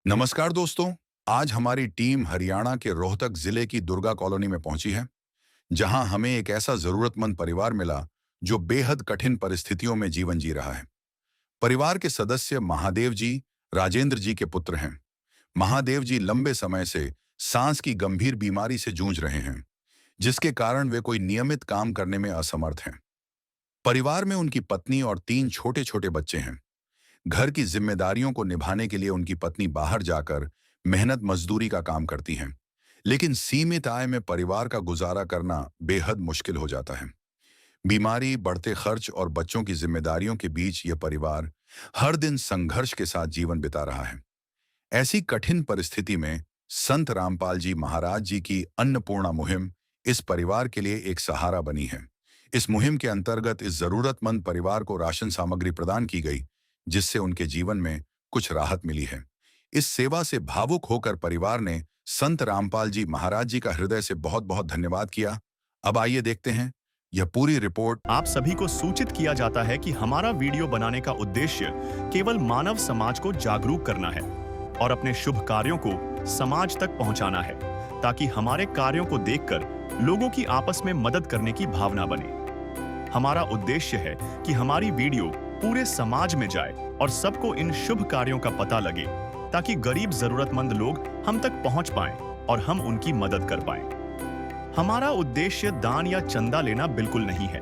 नमस्कार दोस्तों। आज हमारी टीम हरियाणा के रोहतक जिले की दुर्गा कॉलोनी में पहुंची है, जहां हमें एक ऐसा जरूरतमंद परिवार मिला जो बेहद कठिन परिस्थितियों में जीवन जी रहा है। परिवार के सदस्य महादेव जी राजेंद्र जी के पुत्र हैं। महादेव जी लंबे समय से सांस की गंभीर बीमारी से जूझ रहे हैं, जिसके कारण वे कोई नियमित काम करने में असमर्थ हैं। परिवार में उनकी पत्नी और 3 छोटे छोटे बच्चे हैं। घर की जिम्मेदारियों को निभाने के लिए उनकी पत्नी बाहर जाकर मेहनत मजदूरी का काम करती हैं, लेकिन सीमित आय में परिवार का गुजारा करना बेहद मुश्किल हो जाता है। बीमारी, बढ़ते खर्च और बच्चों की जिम्मेदारियों के बीच यह परिवार हर दिन संघर्ष के साथ जीवन बिता रहा है। ऐसी कठिन परिस्थिति में संत रामपाल जी महाराज जी की अन्नपूर्णा मुहिम इस परिवार के लिए एक सहारा बनी है। इस मुहिम के अंतर्गत इस जरूरतमंद परिवार को राशन सामग्री प्रदान की गई, जिससे उनके जीवन में कुछ राहत मिली है। इस सेवा से भावुक होकर परिवार ने संत रामपाल जी महाराज जी का हृदय से बहुत बहुत धन्यवाद किया। अब आइए देखते हैं यह पूरी रिपोर्ट। आप सभी को सूचित किया जाता है कि हमारा वीडियो बनाने का उद्देश्य केवल मानव समाज को जागरूक करना है और अपने शुभ कार्यों को समाज तक पहुंचाना है, ताकि हमारे कार्यों को देखकर लोगों की आपस में मदद करने की भावना बने। हमारा उद्देश्य है कि हमारी वीडियो पूरे समाज में जाए और सबको इन शुभ कार्यों का पता लगे, ताकि गरीब जरूरतमंद लोग हम तक पहुंच पाएं और हम उनकी मदद कर पाएं। हमारा उद्देश्य दान या चंदा लेना बिल्कुल नहीं है।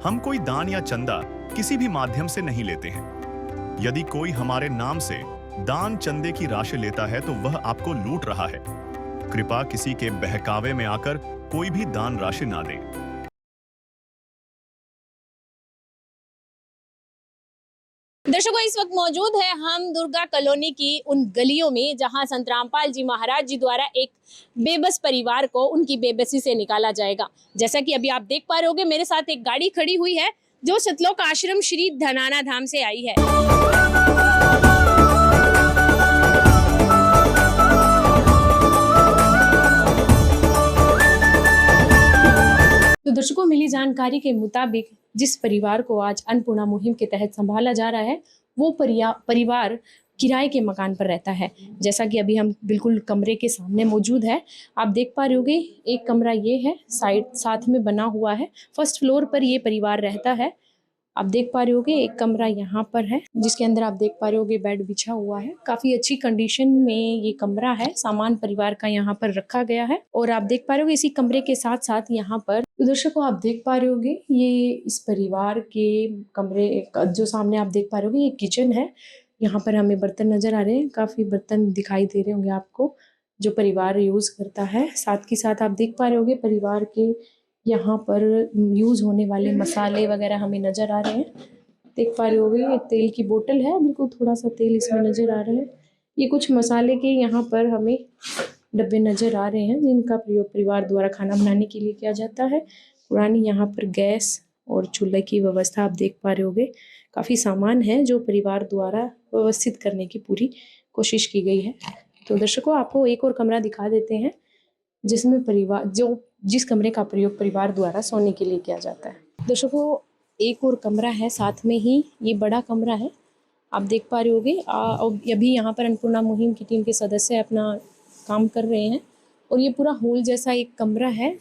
हम कोई दान या चंदा किसी भी माध्यम से नहीं लेते हैं। यदि कोई हमारे नाम से दान चंदे की राशि लेता है तो वह आपको लूट रहा है। कृपया किसी के बहकावे में आकर कोई भी दान राशि ना दें। दर्शकों, इस वक्त मौजूद है हम दुर्गा कॉलोनी की उन गलियों में जहां संत रामपाल जी महाराज जी द्वारा एक बेबस परिवार को उनकी बेबसी से निकाला जाएगा। जैसा कि अभी आप देख पा रहे होंगे, मेरे साथ एक गाड़ी खड़ी हुई है जो सतलोक आश्रम श्री धनाना धाम से आई है। तो दर्शकों, मिली जानकारी के मुताबिक जिस परिवार को आज अन्नपूर्णा मुहिम के तहत संभाला जा रहा है, वो परिवार किराए के मकान पर रहता है। जैसा कि अभी हम बिल्कुल कमरे के सामने मौजूद है, आप देख पा रहे होंगे, एक कमरा ये है, साथ में बना हुआ है। फर्स्ट फ्लोर पर ये परिवार रहता है। आप देख पा रहे होगे, एक कमरा यहाँ पर है जिसके अंदर आप देख पा रहे होगे बेड बिछा हुआ है। काफी अच्छी कंडीशन में ये कमरा है। सामान परिवार का यहाँ पर रखा गया है और आप देख पा रहे होगे इसी कमरे के साथ साथ यहाँ पर दर्शकों आप देख पा रहे होगे, ये इस परिवार के कमरे जो सामने आप देख पा रहे होगे, ये किचन है। यहाँ पर हमें बर्तन नजर आ रहे हैं, काफी बर्तन दिखाई दे रहे होंगे आपको जो परिवार यूज करता है। साथ ही साथ आप देख पा रहे होगे परिवार के यहाँ पर यूज होने वाले मसाले वगैरह हमें नजर आ रहे हैं। देख पा रहे होगे, ये तेल की बोतल है, बिल्कुल थोड़ा सा तेल इसमें नजर आ रहा है। ये कुछ मसाले के यहाँ पर हमें डब्बे नजर आ रहे हैं जिनका प्रयोग परिवार द्वारा खाना बनाने के लिए किया जाता है। पुरानी यहाँ पर गैस और चूल्हे की व्यवस्था आप देख पा रहे होगे। काफी सामान है जो परिवार द्वारा व्यवस्थित करने की पूरी कोशिश की गई है। तो दर्शकों, आपको एक और कमरा दिखा देते हैं जिसमें जिस कमरे का प्रयोग परिवार द्वारा सोने के लिए किया जाता है। दर्शकों, एक और कमरा है साथ में ही, ये बड़ा कमरा है। आप देख पा रहे होगे, अभी यहाँ पर अन्नपूर्णा मुहिम की टीम के सदस्य अपना काम कर रहे हैं और ये पूरा हॉल जैसा एक कमरा है।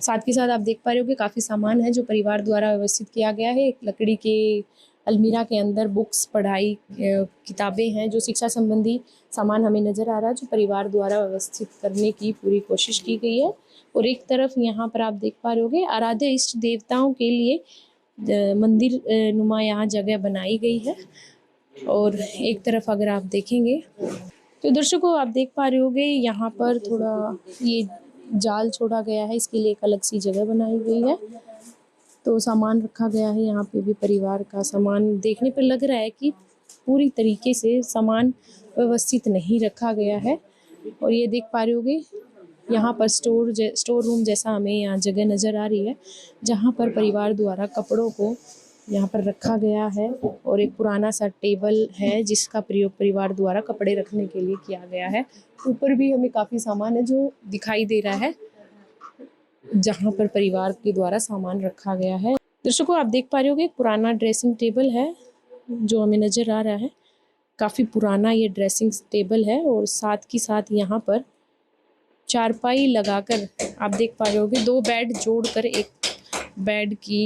साथ ही साथ आप देख पा रहे होगे काफ़ी सामान है जो परिवार द्वारा व्यवस्थित किया गया है। एक लकड़ी के अलमीरा के अंदर बुक्स, पढ़ाई किताबें हैं, जो शिक्षा संबंधी सामान हमें नज़र आ रहा है जो परिवार द्वारा व्यवस्थित करने की पूरी कोशिश की गई है। और एक तरफ यहाँ पर आप देख पा रहे होगे आराध्य इष्ट देवताओं के लिए मंदिर नुमा यहाँ जगह बनाई गई है। और एक तरफ अगर आप देखेंगे तो दर्शकों आप देख पा रहे होगे यहाँ पर थोड़ा ये जाल छोड़ा गया है, इसके लिए एक अलग सी जगह बनाई गई है। तो सामान रखा गया है यहाँ पे भी परिवार का सामान। देखने पर लग रहा है कि पूरी तरीके से सामान व्यवस्थित नहीं रखा गया है। और ये देख पा रहे होगे यहाँ पर स्टोर रूम जैसा हमें यहाँ जगह नज़र आ रही है, जहाँ पर परिवार द्वारा कपड़ों को यहाँ पर रखा गया है। और एक पुराना सा टेबल है जिसका प्रयोग परिवार द्वारा कपड़े रखने के लिए किया गया है। ऊपर भी हमें काफ़ी सामान है जो दिखाई दे रहा है, जहाँ पर परिवार के द्वारा सामान रखा गया है। दर्शकों आप देख पा रहे होगे, पुराना ड्रेसिंग टेबल है जो हमें नज़र आ रहा है। काफ़ी पुराना ये ड्रेसिंग टेबल है और साथ की साथ यहाँ पर चारपाई लगाकर आप देख पा रहे होगे 2 बेड जोड़कर एक बेड की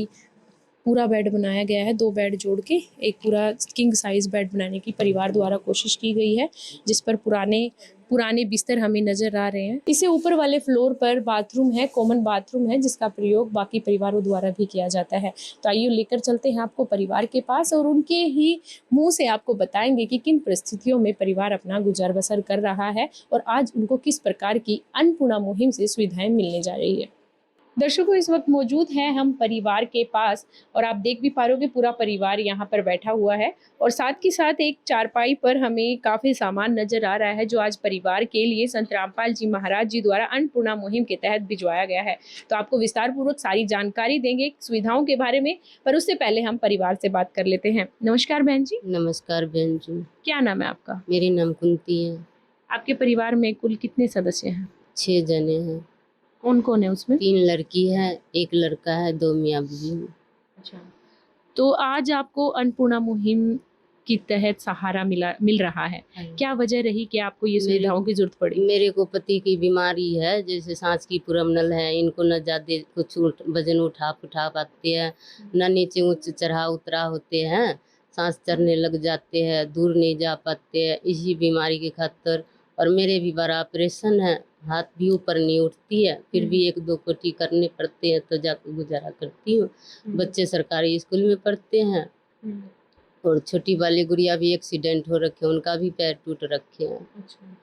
पूरा बेड बनाया गया है। 2 बेड जोड़ के एक पूरा किंग साइज बेड बनाने की परिवार द्वारा कोशिश की गई है, जिस पर पुराने बिस्तर हमें नजर आ रहे हैं। इससे ऊपर वाले फ्लोर पर बाथरूम है, कॉमन बाथरूम है, जिसका प्रयोग बाकी परिवारों द्वारा भी किया जाता है। तो आइए लेकर चलते हैं आपको परिवार के पास और उनके ही मुंह से आपको बताएंगे कि किन परिस्थितियों में परिवार अपना गुजर बसर कर रहा है और आज उनको किस प्रकार की अन्नपूर्णा मुहिम से सुविधाएं मिलने जा रही है। दर्शकों, इस वक्त मौजूद हैं हम परिवार के पास और आप देख भी पा रहे हो कि पूरा परिवार यहाँ पर बैठा हुआ है और साथ के साथ एक चारपाई पर हमें काफ़ी सामान नजर आ रहा है जो आज परिवार के लिए संत रामपाल जी महाराज जी द्वारा अन्नपूर्णा मुहिम के तहत भिजवाया गया है। तो आपको विस्तार पूर्वक सारी जानकारी देंगे सुविधाओं के बारे में, पर उससे पहले हम परिवार से बात कर लेते हैं। नमस्कार बहन जी। नमस्कार बहन जी। क्या नाम है आपका? मेरी नाम कुंती है। आपके परिवार में कुल कितने सदस्य हैं? 6 जने हैं। कौन कौन है उसमें? 3 लड़की है, 1 लड़का है, 2 मियाँ बीवी। अच्छा, तो आज आपको अन्नपूर्णा मुहिम के तहत सहारा मिल रहा है, क्या वजह रही कि आपको ये सुविधाओं की जरूरत पड़ी? मेरे को पति की बीमारी है, जैसे सांस की प्रॉब्लम है, इनको न ज्यादा कुछ वजन उठा पाते हैं, न नीचे ऊंच चढ़ा उतरा होते हैं, सांस चढ़ने लग जाते हैं, दूर नहीं जा पाते हैं, इसी बीमारी के खातिर। और मेरे भी बड़ा ऑपरेशन है, हाथ भी ऊपर नहीं उठती है, फिर भी 1-2 कोटी करने पड़ते हैं तो जाकर गुजारा करती हूँ। बच्चे सरकारी स्कूल में पढ़ते हैं और छोटी वाली गुड़िया भी एक्सीडेंट हो रखे, उनका भी पैर टूट रखे हैं।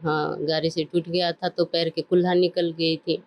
हाँ, गाड़ी से टूट गया था तो पैर के कुल्हा निकल गई थी।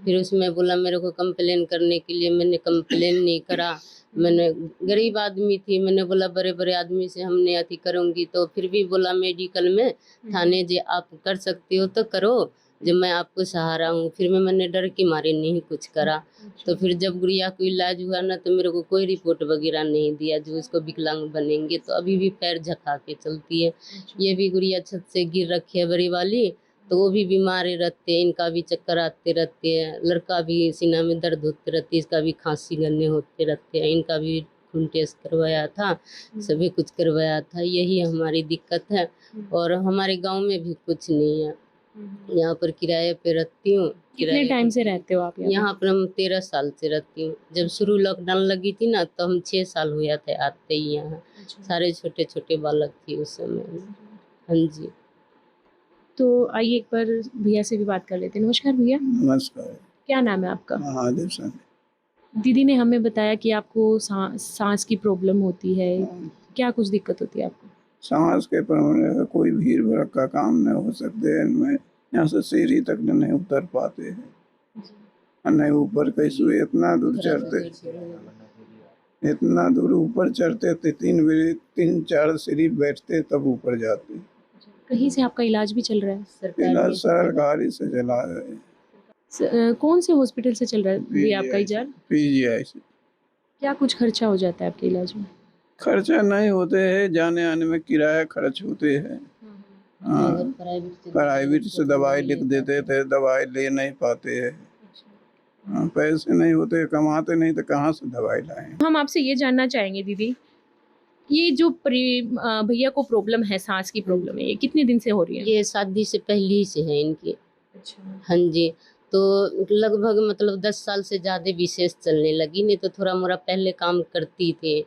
फिर उसमें बोला मेरे को कंप्लेन करने के लिए, मैंने कंप्लेन नहीं करा। मैंने गरीब आदमी थी, मैंने बोला बड़े बड़े आदमी से हमने अति करूँगी, तो फिर भी बोला मेडिकल में थाने जे आप कर सकते हो तो करो, जब मैं आपको सहारा हूँ। फिर मैंने डर के मारे नहीं कुछ करा। तो फिर जब गुड़िया को इलाज हुआ ना, तो मेरे को कोई रिपोर्ट वगैरह नहीं दिया जो इसको विकलांग बनेंगे, तो अभी भी पैर झका के चलती है। ये भी गुड़िया छत से गिर रखी है बड़ी वाली, तो वो भी बीमार रहते हैं, इनका भी चक्कर आते रहते हैं। लड़का भी सीना में दर्द होते रहती है, इसका भी खांसी गन्ने होते रहते हैं, इनका भी खून टेस्ट करवाया था, सभी कुछ करवाया था। यही हमारी दिक्कत है और हमारे गाँव में भी कुछ नहीं है। यहाँ पर किराए पे रहती हूँ। कितने टाइम से रहते हो आप यहाँ पर? हम 13 साल से रहती हूँ। जब शुरू लॉकडाउन लगी थी ना, तो हम 6 साल हुआ थे आते ही यहाँ। सारे छोटे छोटे बालक थे उस समय। हाँ जी। तो आइए एक बार भैया से भी बात कर लेते हैं। नमस्कार भैया। नमस्कार। क्या नाम है आपका? महादेव सिंह। दीदी ने हमें बताया कि आपको सांस की प्रॉब्लम होती है, क्या कुछ दिक्कत होती है आपको? सांस के प्रॉब्लम, कोई भीड़ भड़का काम नहीं हो सकते हैं। मैं यहाँ से सीढ़ी तक नहीं उतर पाते हैं, नहीं ऊपर कैसे इतना दूर चढ़ते, इतना दूर ऊपर चढ़ते थे, 3-4 सीढ़ी बैठते तब ऊपर जाते। कहीं से आपका इलाज भी चल रहा है? इलाज सरकारी से चला है। कौन से हॉस्पिटल से चल रहा है ये आपका इलाज? PGI से। क्या कुछ खर्चा हो जाता है आपके इलाज में? खर्चा नहीं होते हैं, जाने आने में किराया खर्च होते हैं। हाँ, प्राइवेट से दवाई लिख देते थे, दवाई ले नहीं पाते हैं। हाँ, पैसे नहीं होते, कमाते नहीं तो कहाँ से दवाई लाएं। हम आपसे ये जानना चाहेंगे दीदी, ये जो भैया को प्रॉब्लम है, सांस की प्रॉब्लम है, ये कितने दिन से हो रही है? ये शादी से पहले ही से है इनकी। अच्छा। हाँ जी। तो लगभग मतलब 10 साल से ज़्यादा विशेष चलने लगी, नहीं तो थोड़ा मोरा पहले काम करती थी।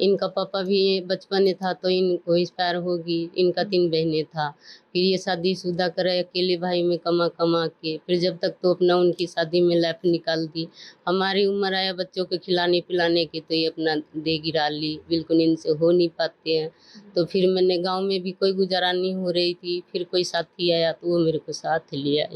इनका पापा भी बचपन में था तो इनको एक्सपायर होगी। इनका 3 बहनें था, फिर ये शादीशुदा करे अकेले भाई में कमा के, फिर जब तक तो अपना उनकी शादी में लाइफ निकाल दी। हमारी उम्र आया बच्चों को खिलाने पिलाने की, तो ये अपना दे गिरा ली, बिल्कुल इनसे हो नहीं पाते हैं। तो फिर मैंने गांव में भी कोई गुजारा नहीं हो रही थी, फिर कोई साथी आया तो वो मेरे को साथ लिया।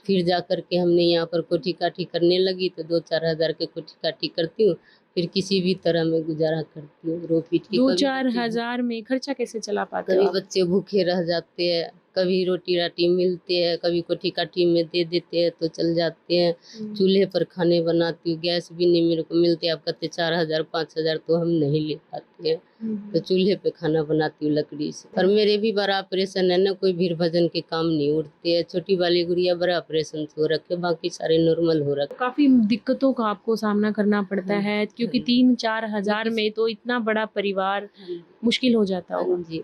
फिर जा कर के हमने यहाँ पर कोठी काठी करने लगी, तो 2-4 हज़ार के कोठी काठी करती हूँ, फिर किसी भी तरह में गुजारा करती हूँ। रो पीट के 2-4 हज़ार में खर्चा कैसे चला पाते हो? कभी बच्चे भूखे रह जाते हैं, कभी रोटी राटी मिलते हैं, कभी कोठी काठी में दे देते हैं तो चल जाते हैं। चूल्हे पर खाने बनाती हूँ, गैस भी नहीं मेरे को मिलती। आप कहते 4 हज़ार 5 हज़ार तो हम नहीं ले पाते हैं। तो चूल्हे पे खाना बनाती हूँ लकड़ी से। और मेरे भी बड़ा ऑपरेशन है ना, कोई भीड़ भजन के काम नहीं उठते है। छोटी वाली गुड़िया बड़ा ऑपरेशन हो रखे, बाकी सारे नॉर्मल हो रखे। काफी दिक्कतों का आपको सामना करना पड़ता है, क्योंकि 3-4 हजार में तो इतना बड़ा परिवार मुश्किल हो जाता होगा। जी,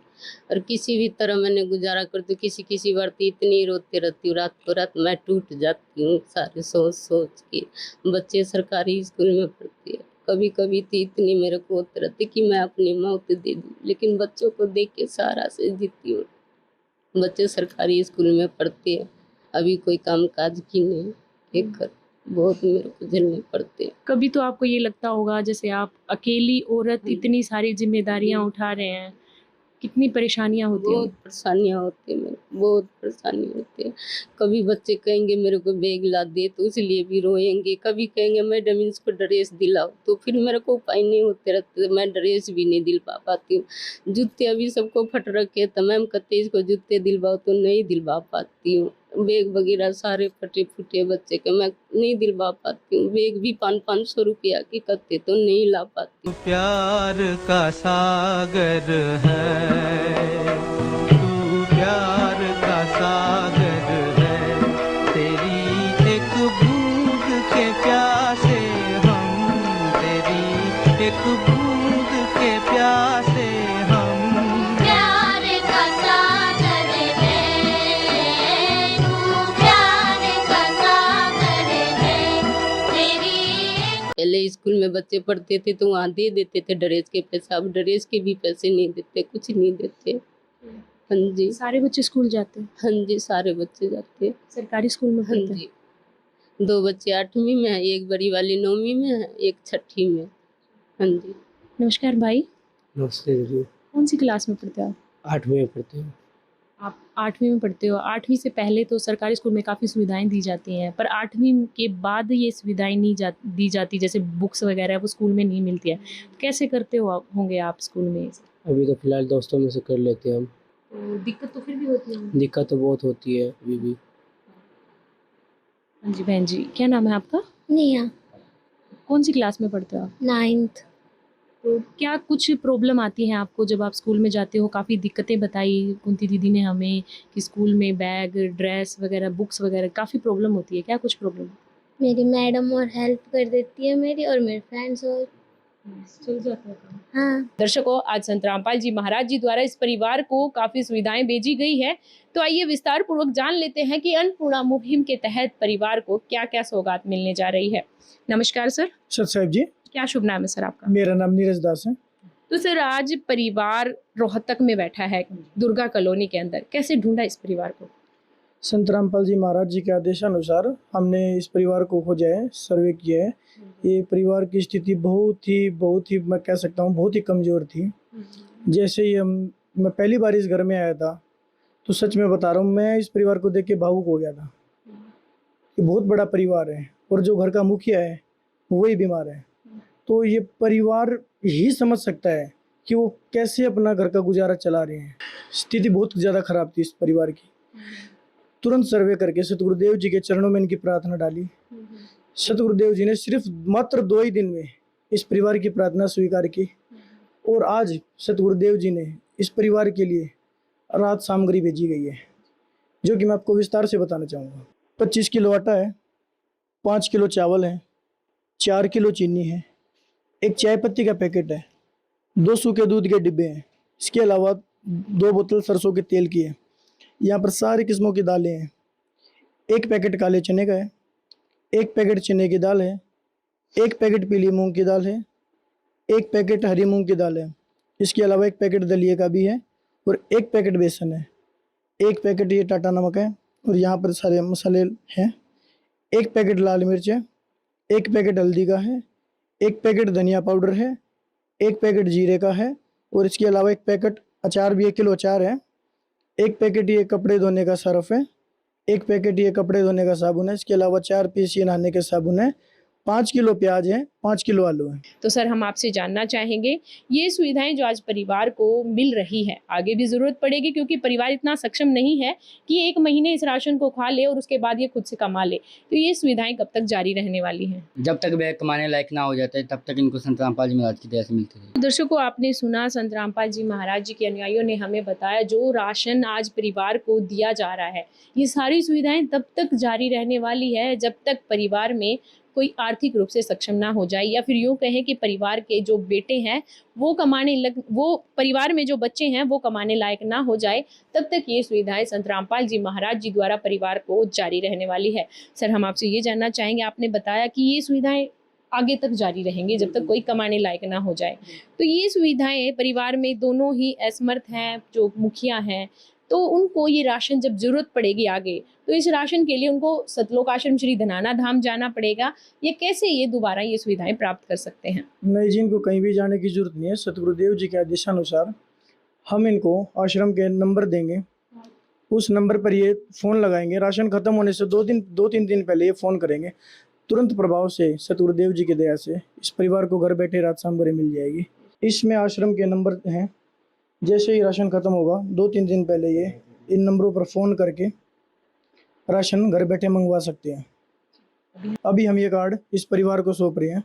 और किसी भी तरह मैंने गुजारा करती हूँ। किसी बार तो इतनी रोते रहती हूँ, रात को रात मैं टूट जाती हूँ सारे सोच सोच के। बच्चे सरकारी स्कूल में पढ़ते हैं, कभी कभी तो इतनी मेरे को होती रहती कि मैं अपनी मौत दे दूँ, लेकिन बच्चों को देख के सहारा से जीती हूँ। बच्चे सरकारी स्कूल में पढ़ते हैं, अभी कोई काम काज की नहीं, एक कर बहुत मेरे को झेलने पड़ते हैं। कभी तो आपको ये लगता होगा जैसे आप अकेली औरत इतनी सारी जिम्मेदारियां उठा रहे हैं, कितनी परेशानियां होती बहुत हैं। परेशानियाँ होती है, मेरे बहुत परेशानी होती है। कभी बच्चे कहेंगे मेरे को बैग ला दे, तो इसलिए भी रोएंगे। कभी कहेंगे मैडम इसको ड्रेस दिलाओ, तो फिर मेरे को उपाय नहीं होते रहते, मैं ड्रेस भी नहीं दिलवा पाती हूँ। जूते अभी सबको फट रखे, तो मैम कहते इसको जूते दिलवाओ, तो नहीं दिलवा पाती हूँ। बैग वगैरह सारे फटे फूटे बच्चे के मैं नहीं दिलवा पाती हूँ। बैग भी 500-500 रुपया की करते, तो नहीं ला पाती हूँ। प्यार का सागर है, तू प्यार का सागर है, तेरी एक बूंद के प्यासे हम, तेरी एक बूंद के प्यासे हम। प्यार का सागर है, तू प्यार का सागर है, तेरी पहले स्कूल में बच्चे पढ़ते थे तो वहाँ दे देते थे ड्रेस के पैसे, अब ड्रेस के भी पैसे नहीं देते, कुछ नहीं देते। हाँ जी, सारे बच्चे स्कूल जाते हैं, हाँ जी, सारे बच्चे जाते हैं। सरकारी स्कूल में हाँ पढ़ते हैं। जी, 2 बच्चे 8वीं में है, एक बड़ी वाली 9वीं में है, एक 6ठी में। हाँ जी। नमस्कार भाई, नमस्ते जी। कौन सी क्लास में पढ़ते हो आप? 8वीं में पढ़ते हैं। आप 8वीं में पढ़ते हो। 8वीं से पहले तो सरकारी स्कूल में काफ़ी सुविधाएं दी जाती हैं, पर 8वीं के बाद ये सुविधाएं नहीं दी जाती, जैसे बुक्स वगैरह वो स्कूल में नहीं मिलती है। तो कैसे करते हो आप होंगे आप स्कूल में? अभी तो फिलहाल दोस्तों में से कर लेते हैं हम। तो दिक्कत तो फिर भी होती है। दिक्कत तो बहुत होती है अभी भी। हाँ जी बहन जी, क्या नाम है आपका? नेहा, कौन सी क्लास में पढ़ते हो आप? 9th। तो क्या कुछ प्रॉब्लम आती है आपको जब आप स्कूल में जाते हो? काफ़ी दिक्कतें बताई कुंती दीदी ने हमें कि स्कूल में बैग, ड्रेस वगैरह, बुक्स वगैरह काफ़ी प्रॉब्लम होती है। क्या कुछ प्रॉब्लम? मेरी मैडम और हेल्प कर देती है मेरी, और मेरे फ्रेंड्स और चल जाता है काम। हाँ। दर्शकों, आज संत रामपाल जी महाराज जी द्वारा इस परिवार को काफी सुविधाएं भेजी गई है। तो आइए विस्तार पूर्वक जान लेते हैं कि अन्नपूर्णा मुहिम के तहत परिवार को क्या क्या सौगात मिलने जा रही है। नमस्कार सर। सर साहब जी, क्या शुभ नाम है सर आपका? मेरा नाम नीरज दास है। तो सर, आज परिवार रोहतक में बैठा है, दुर्गा कॉलोनी के अंदर, कैसे ढूंढा इस परिवार को? संत रामपाल जी महाराज जी के आदेशानुसार हमने इस परिवार को खोजा है, सर्वे किया है। ये परिवार की स्थिति बहुत ही मैं कह सकता हूँ बहुत ही कमज़ोर थी। जैसे ही मैं पहली बार इस घर में आया था, तो सच में बता रहा हूँ, मैं इस परिवार को देख के भावुक हो गया था। ये बहुत बड़ा परिवार है, और जो घर का मुखिया है वही बीमार है। तो ये परिवार ही समझ सकता है कि वो कैसे अपना घर का गुजारा चला रहे हैं। स्थिति बहुत ज़्यादा खराब थी इस परिवार की। तुरंत सर्वे करके सतगुरुदेव जी के चरणों में इनकी प्रार्थना डाली। सतगुरुदेव जी ने सिर्फ मात्र 2 ही दिन में इस परिवार की प्रार्थना स्वीकार की, और आज सतगुरुदेव जी ने इस परिवार के लिए राहत सामग्री भेजी गई है, जो कि मैं आपको विस्तार से बताना चाहूँगा। 25 किलो आटा है, 5 किलो चावल है, 4 किलो चीनी है, एक चाय पत्ती का पैकेट है, 2 सूखे दूध के डिब्बे हैं, इसके अलावा 2 बोतल सरसों के तेल की है। यहाँ पर सारी किस्मों की दालें हैं। 1 पैकेट काले चने का है, 1 पैकेट चने की दाल है, 1 पैकेट पीली मूंग की दाल है, 1 पैकेट हरी मूंग की दाल है। इसके अलावा 1 पैकेट दलिए का भी है, और 1 पैकेट बेसन है, 1 पैकेट ये टाटा नमक है, और यहाँ पर सारे मसाले हैं। 1 पैकेट लाल मिर्च है, 1 पैकेट हल्दी का है, 1 पैकेट धनिया पाउडर है, 1 पैकेट जीरे का है, और इसके अलावा 1 पैकेट अचार भी, 1 किलो अचार है, 1 पैकेट ये कपड़े धोने का सर्फ है, 1 पैकेट ये कपड़े धोने का साबुन है। इसके अलावा 4 पीस ये नहाने के साबुन है, 5 किलो प्याज है, 5 किलो आलू है। तो सर हम आपसे जानना चाहेंगे, ये सुविधाएं जो आज परिवार को मिल रही है आगे भी ज़रूरत पड़ेगी, क्योंकि परिवार इतना सक्षम नहीं है कि 1 महीने इस राशन को खा ले और उसके बाद ये खुद से कमा ले। तो ये सुविधाएं कब तक जारी रहने वाली हैं? जब तक वह कमाने लायक ना हो जाता है तब तक इनको संत रामपाल जी महाराज की दया से मिलती है। दर्शकों, आपने सुना संत रामपाल जी महाराज जी के अनुयायियों ने हमें बताया, जो राशन आज परिवार को दिया जा रहा है, ये सारी सुविधाएं तब तक जारी रहने वाली है जब तक परिवार में कोई आर्थिक रूप से सक्षम ना हो जाए, या फिर यूँ कहें कि परिवार के जो बेटे हैं वो परिवार में जो बच्चे हैं वो कमाने लायक ना हो जाए, तब तक ये सुविधाएं संत रामपाल जी महाराज जी द्वारा परिवार को जारी रहने वाली है। सर हम आपसे ये जानना चाहेंगे, आपने बताया कि ये सुविधाएं आगे तक जारी रहेंगी जब तक कोई कमाने लायक ना हो जाए। तो ये सुविधाएं परिवार में दोनों ही असमर्थ हैं, जो मुखिया हैं, तो उनको ये राशन जब जरूरत पड़ेगी आगे, तो इस राशन के लिए उनको सतलोक आश्रम श्री धनाना धाम जाना पड़ेगा, ये कैसे ये दोबारा ये सुविधाएं प्राप्त कर सकते हैं? नहीं जी, इनको कहीं भी जाने की जरूरत नहीं है। सतगुरुदेव जी के आदेशानुसार हम इनको आश्रम के नंबर देंगे, उस नंबर पर ये फ़ोन लगाएंगे। राशन खत्म होने से 2-3 दिन पहले ये फ़ोन करेंगे, तुरंत प्रभाव से सतगुरुदेव जी की दया से इस परिवार को घर बैठे रात सांभरे मिल जाएगी। इसमें आश्रम के नंबर हैं, जैसे ही राशन खत्म होगा 2-3 दिन पहले ये इन नंबरों पर फ़ोन करके राशन घर बैठे मंगवा सकते हैं। अभी हम ये कार्ड इस परिवार को सौंप रहे हैं।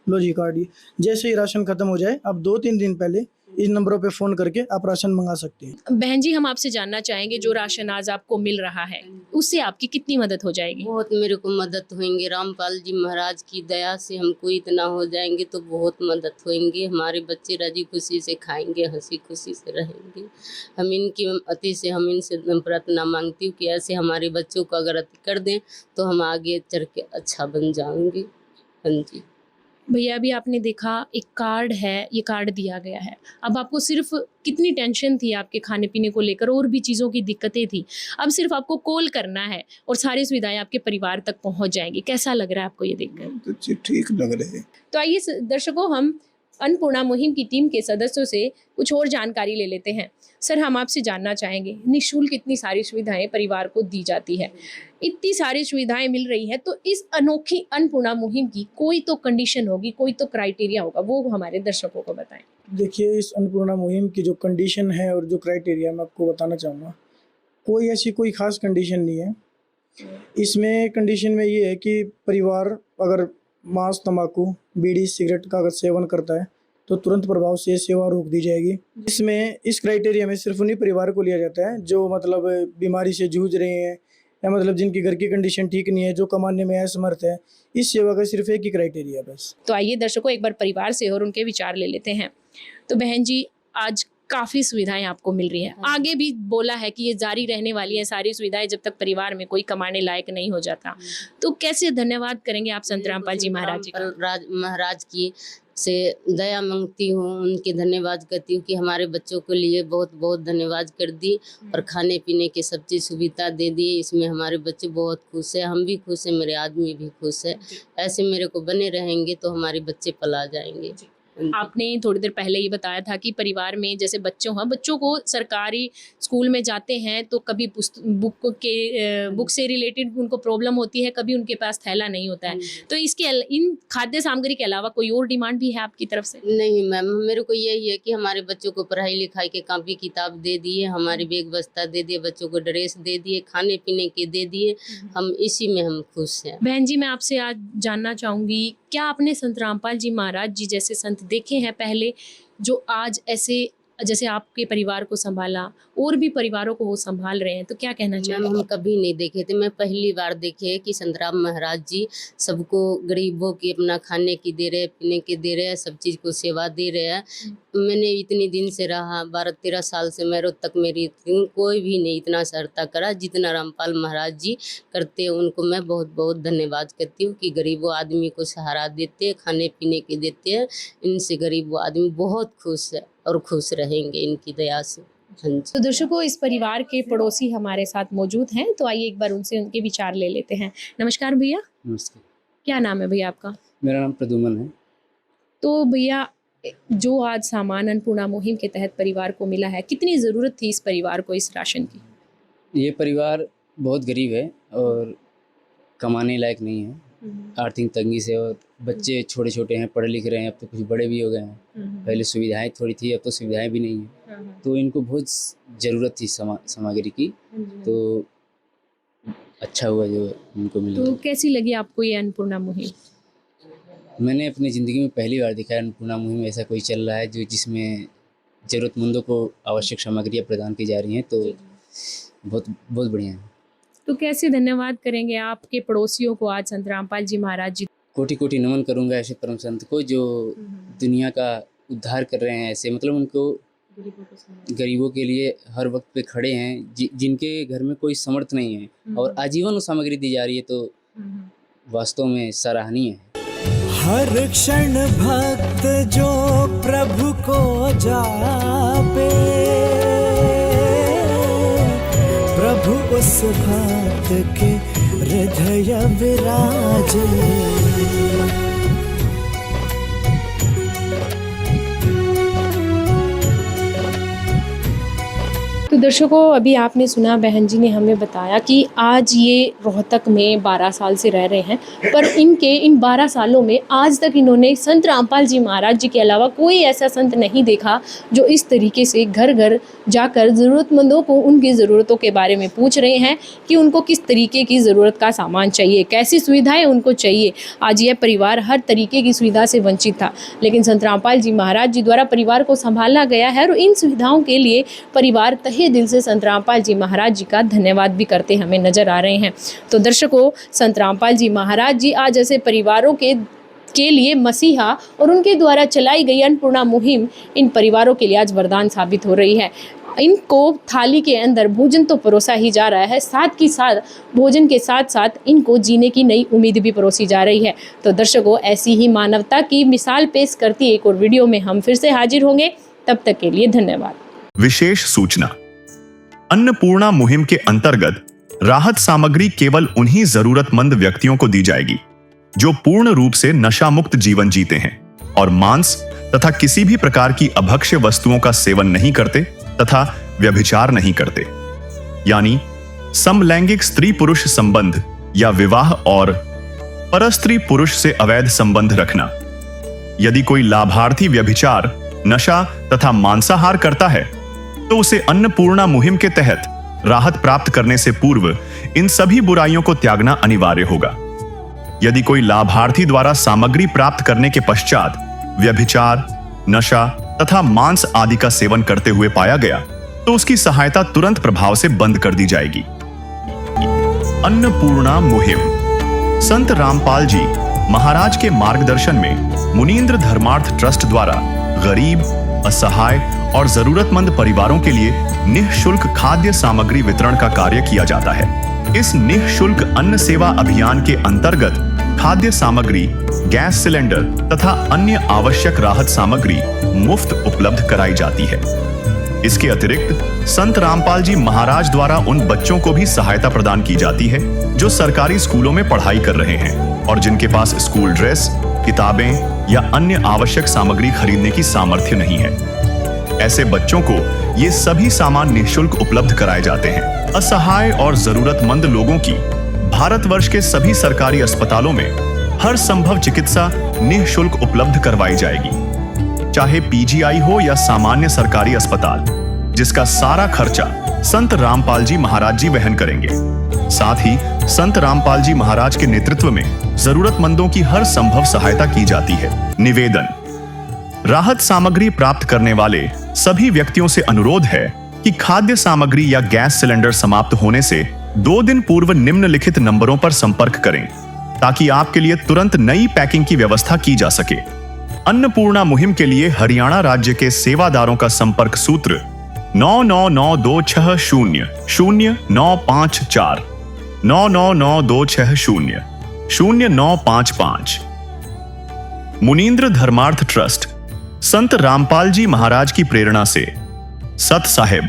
लो जी कार्ड, ये जैसे ही राशन खत्म हो जाए अब 2-3 दिन पहले इन नंबरों पे फ़ोन करके आप राशन मंगा सकते हैं। बहन जी, हम आपसे जानना चाहेंगे, जो राशन आज आपको मिल रहा है उससे आपकी कितनी मदद हो जाएगी? बहुत मेरे को मदद होंगे, रामपाल जी महाराज की दया से हमको इतना हो जाएंगे तो बहुत मदद होंगी। हमारे बच्चे राजी खुशी से खाएंगे, हंसी खुशी से रहेंगे। हम इनकी अति से हम इनसे प्रार्थना मांगती हूँ कि ऐसे हमारे बच्चों को अगर अति कर दें तो हम आगे चल के अच्छा बन जाएंगे। हाँ जी भैया, अभी आपने देखा एक कार्ड है, ये कार्ड दिया गया है। अब आपको सिर्फ कितनी टेंशन थी आपके खाने पीने को लेकर और भी चीज़ों की दिक्कतें थी, अब सिर्फ आपको कॉल करना है और सारी सुविधाएं आपके परिवार तक पहुंच जाएंगी। कैसा लग रहा है आपको ये देखकर? तो ठीक लग रहे हैं। तो आइए दर्शकों, हम अन्नपूर्णा मुहिम की टीम के सदस्यों से कुछ और जानकारी ले लेते हैं। सर हम आपसे जानना चाहेंगे, निःशुल्क इतनी सारी सुविधाएं परिवार को दी जाती है, इतनी सारी सुविधाएं मिल रही है, तो इस अनोखी अन्नपूर्णा मुहिम की कोई तो कंडीशन होगी, कोई तो क्राइटेरिया होगा, वो हमारे दर्शकों को बताएं। देखिए, इस अन्नपूर्णा मुहिम की जो कंडीशन है और जो क्राइटेरिया मैं आपको बताना चाहूँगा, कोई ऐसी कोई ख़ास कंडीशन नहीं है। इसमें कंडीशन में ये है कि परिवार अगर मांस, तंबाकू, बीड़ी, सिगरेट का अगर सेवन करता है तो तुरंत प्रभाव से सेवा रोक दी जाएगी। इसमें इस क्राइटेरिया में सिर्फ उन्हीं परिवार को लिया जाता है जो मतलब बीमारी से जूझ रहे हैं, या मतलब जिनकी घर की कंडीशन ठीक नहीं है, जो कमाने में असमर्थ है। इस सेवा का सिर्फ एक ही क्राइटेरिया बस। तो आइए दर्शकों, एक बार परिवार से और उनके विचार ले लेते हैं। तो बहन जी, आज काफ़ी सुविधाएं आपको मिल रही है, आगे भी बोला है कि ये जारी रहने वाली है सारी सुविधाएं जब तक परिवार में कोई कमाने लायक नहीं हो जाता। तो कैसे धन्यवाद करेंगे आप संत रामपाल जी महाराज जी का? महाराज की से दया मांगती हूँ, उनके धन्यवाद करती हूँ कि हमारे बच्चों के लिए बहुत बहुत धन्यवाद कर दी और खाने पीने की सब चीज़ सुविधा दे दी। इसमें हमारे बच्चे बहुत खुश है, हम भी खुश हैं, मेरे आदमी भी खुश है। ऐसे मेरे को बने रहेंगे तो हमारे बच्चे पला जाएंगे। आपने थोड़ी देर पहले ये बताया था कि परिवार में जैसे बच्चों को सरकारी स्कूल में जाते हैं तो कभी बुक से रिलेटेड उनको प्रॉब्लम होती है, कभी उनके पास थैला नहीं होता है। तो इन खाद्य सामग्री के अलावा कोई और डिमांड भी है आपकी तरफ से? नहीं मैम, मेरे को यही है कि हमारे बच्चों को पढ़ाई लिखाई के कॉपी किताब दे दिए, हमारे बैग बस्ता दे दिए, बच्चों को ड्रेस दे दिए, खाने पीने के दे दिए, हम इसी में हम खुश हैं। बहन जी, मैं आपसे आज जानना चाहूँगी, क्या आपने संत रामपाल जी महाराज जी जैसे संत देखे हैं पहले, जो आज ऐसे जैसे आपके परिवार को संभाला और भी परिवारों को वो संभाल रहे हैं? तो क्या कहना चाहिए? हम कभी नहीं देखे थे, मैं पहली बार देखे कि संत राम महाराज जी सबको गरीबों की अपना खाने की दे रहे, पीने की दे रहे हैं, सब चीज़ को सेवा दे रहे हैं। मैंने इतने दिन से रहा, 12-13 साल से मैं रोज तक मेरी कोई भी नहीं इतना सहायता करा जितना रामपाल महाराज जी करते हैं। उनको मैं बहुत बहुत धन्यवाद करती हूँ कि गरीबों आदमी को सहारा देते हैं, खाने पीने के देते हैं। इनसे गरीबों आदमी बहुत खुश है और खुश रहेंगे इनकी दया से। तो दर्शकों, इस परिवार के पड़ोसी हमारे साथ मौजूद हैं, तो आइए एक बार उनसे उनके विचार ले लेते हैं। नमस्कार भैया। नमस्कार। क्या नाम है भैया आपका? मेरा नाम प्रदुमन है। तो भैया, जो आज सामान अन्नपूर्णा मुहिम के तहत परिवार को मिला है, कितनी ज़रूरत थी इस परिवार को इस राशन की? ये परिवार बहुत गरीब है और कमाने लायक नहीं है, आर्थिक तंगी से, और बच्चे छोटे छोटे हैं, पढ़े लिख रहे हैं, अब तो कुछ बड़े भी हो गए हैं। पहले सुविधाएं थोड़ी थी, अब तो सुविधाएं भी नहीं है, तो इनको बहुत ज़रूरत थी सामग्री की, तो अच्छा हुआ जो इनको मिला। तो कैसी लगी आपको ये अन्नपूर्णा मुहिम? मैंने अपनी ज़िंदगी में पहली बार देखा है अन्नपूर्णा मुहिम ऐसा कोई चल रहा है जो जिसमें ज़रूरतमंदों को आवश्यक सामग्रियाँ प्रदान की जा रही हैं, तो बहुत बहुत बढ़िया है। तो कैसे धन्यवाद करेंगे आपके पड़ोसियों को आज संत रामपाल जी महाराज जी? कोटि कोटि नमन करूँगा ऐसे परम संत को जो दुनिया का उद्धार कर रहे हैं। ऐसे मतलब उनको गरीबों के लिए हर वक्त पे खड़े हैं, जिनके घर में कोई समर्थ नहीं है और आजीवन सामग्री दी जा रही है, तो वास्तव में सराहनीय है। हर क्षण भक्त जो प्रभु को जापे, प्रभु उस भक्त के हृदय विराजे। तो दर्शकों, अभी आपने सुना, बहन जी ने हमें बताया कि आज ये रोहतक में 12 साल से रह रहे हैं, पर इनके इन 12 सालों में आज तक इन्होंने संत रामपाल जी महाराज जी के अलावा कोई ऐसा संत नहीं देखा जो इस तरीके से घर घर जाकर ज़रूरतमंदों को उनकी ज़रूरतों के बारे में पूछ रहे हैं कि उनको किस तरीके की ज़रूरत का सामान चाहिए, कैसी सुविधाएँ उनको चाहिए। आज यह परिवार हर तरीके की सुविधा से वंचित था, लेकिन संत रामपाल जी महाराज जी द्वारा परिवार को संभाला गया है और इन सुविधाओं के लिए परिवार दिल से संत रामपाल जी महाराज जी का धन्यवाद भी करते हमें नजर आ रहे हैं। तो दर्शकों, संत रामपाल जी महाराज जी आज ऐसे परिवारों के लिए मसीहा और उनके द्वारा चलाई गई अन्नपूर्णा मुहिम इन परिवारों के लिए आज वरदान साबित हो रही है। इनको थाली के अंदर भोजन तो परोसा ही जा रहा है, साथ ही साथ भोजन के साथ साथ इनको जीने की नई उम्मीद भी परोसी जा रही है। तो दर्शकों, ऐसी ही मानवता की मिसाल पेश करती एक और वीडियो में हम फिर से हाजिर होंगे। तब तक के लिए धन्यवाद। विशेष सूचना, अन्नपूर्णा मुहिम के अंतर्गत राहत सामग्री केवल उन्हीं जरूरतमंद व्यक्तियों को दी जाएगी जो पूर्ण रूप से नशा मुक्त जीवन जीते हैं और मांस तथा किसी भी प्रकार की अभक्ष्य वस्तुओं का सेवन नहीं करते तथा व्यभिचार नहीं करते, यानी समलैंगिक स्त्री पुरुष संबंध या विवाह और परस्त्री पुरुष से अवैध संबंध रखना। यदि कोई लाभार्थी व्यभिचार, नशा तथा मांसाहार करता है तो उसे अन्नपूर्णा मुहिम के तहत राहत प्राप्त करने से पूर्व इन सभी बुराइयों को त्यागना अनिवार्य होगा। यदि कोई लाभार्थी द्वारा सामग्री प्राप्त करने के पश्चात व्यभिचार, नशा तथा मांस आदि का सेवन करते हुए पाया गया तो उसकी सहायता तुरंत प्रभाव से बंद कर दी जाएगी। अन्नपूर्णा मुहिम संत रामपाल जी महाराज के मार्गदर्शन में मुनींद्र धर्मार्थ ट्रस्ट द्वारा गरीब, असहाय और जरूरतमंद परिवारों के लिए निःशुल्क खाद्य सामग्री वितरण का कार्य किया जाता है। इस निःशुल्क अन्न सेवा अभियान के अंतर्गत खाद्य सामग्री, गैस सिलेंडर तथा अन्य आवश्यक राहत सामग्री मुफ्त उपलब्ध कराई जाती है। इसके अतिरिक्त संत रामपाल जी महाराज द्वारा उन बच्चों को भी सहायता प्रदान की जाती है जो सरकारी स्कूलों में पढ़ाई कर रहे हैं और जिनके पास स्कूल ड्रेस, किताबें या अन्य आवश्यक सामग्री खरीदने की सामर्थ्य नहीं है। ऐसे बच्चों को ये सभी सामान निःशुल्क उपलब्ध कराए जाते हैं। असहाय और जरूरतमंद लोगों की भारतवर्ष के सभी सरकारी अस्पतालों में हर संभव चिकित्सा निःशुल्क उपलब्ध करवाई जाएगी, चाहे पीजीआई हो या सामान्य सरकारी अस्पताल, जिसका सारा खर्चा संत रामपाल जी महाराज जी वहन करेंगे। साथ ही संत रामपाल जी महाराज के नेतृत्व में जरूरतमंदों की हर संभव सहायता की जाती है। निवेदन, राहत सामग्री प्राप्त करने वाले सभी व्यक्तियों से अनुरोध है कि खाद्य सामग्री या गैस सिलेंडर समाप्त होने से 2 दिन पूर्व निम्नलिखित नंबरों पर संपर्क करें ताकि आपके लिए तुरंत नई पैकिंग की व्यवस्था की जा सके। अन्नपूर्णा मुहिम के लिए हरियाणा राज्य के सेवादारों का संपर्क सूत्र 9992600954 9992600955। मुनींद्र धर्मार्थ ट्रस्ट संत रामपाल जी महाराज की प्रेरणा से सत साहिब